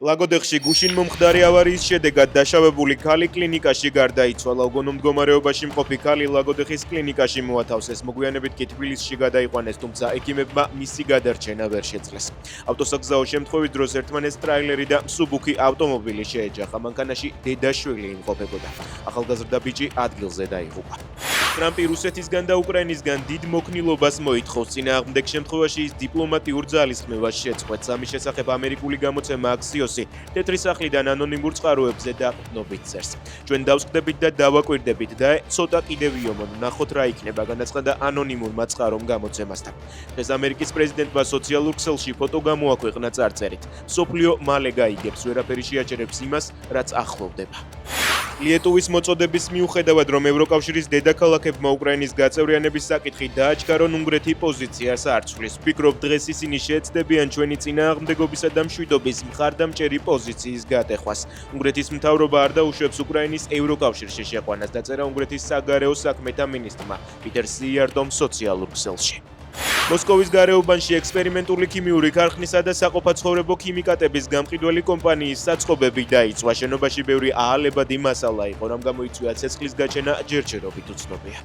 ლაგოდეხში გუშინ მომხდარი ავარიის შედეგად დაშავებული ქალი კლინიკაში გარდაიცვალა. უგონო მდგომარეობაში მყოფი ქალი ლაგოდეხის კლინიკაში მოათავსეს. მოგვიანებით კი თბილისში გადაიყვანეს, თუმცა ექიმებმა მისი გადარჩენა ვერ შეძლეს. ავტოსაგზაო შემთხვევის დროს ერთმანეთს ტრაილერი და მსუბუქი ავტომობილი შეეჯახა. მანქანაში დედაშვილი იმყოფებოდა. ახალგაზრდა ბიჭი ადგილზე დაიღუპა. ტრამპი რუსეთისგან და უკრაინისგან დიდ მოქნილობას მოითხოვს. წინააღმდეგ შემთხვევაში ის დიპლომატიურ ძალისხმევას შეწყვეტს. ამის შესახებ ამერიკული გამოცემა Axios-ი თეთრი სახლიდან ანონიმურ წყაროებზე დაყრდნობით წერს. ჩვენ დავსკდებით და დავაკვირდებით და ცოტა კიდევ იომონ, ნახოთ რა იქნება, განაცხადა ანონიმურმა წყარომ გამოცემასთან. დღეს ამერიკის პრეზიდენტმა სოციალურ ქსელში ფოტო გამოაქვეყნა წარწერით. სოფლიო მალე გაიგებს, ვერაფერი შეაჩერებს იმას, რაც ახლოვდება. ლიეტუვის მოწოდების მიუხედავად, რომ ევროკავშირის დედაქალაქებმა უკრაინის გაწევრიანების საკითხი დააჩქარონ, უნგრეთი პოზიციას არ ცვლის. ვფიქრობ, დღეს ისინი შეეცდებიან ჩვენი წინააღმდეგობისა და მშვიდობის მხარდამჭერი პოზიციის გატეხვას. უნგრეთის მთავრობა არ დაუშვებს უკრაინის ევროკავშირში შეყვანას, დაწერა უნგრეთის საგარეო საქმეთა მინისტრმა პიტერ სიარტომ სოციალურ ქსელში. მოსკოვის გარეუბანში ექსპერიმენტული ქიმიური ქარხნისა და საყოფაცხოვრებო ქიმიკატების გამყიდველი კომპანიის საწყობები დაიწვა. შენობაში ბევრი აალებადი მასალა იყო, რამ გამოიწვია ცეცხლის გაჩენა ჯერჯერობით უცნობია.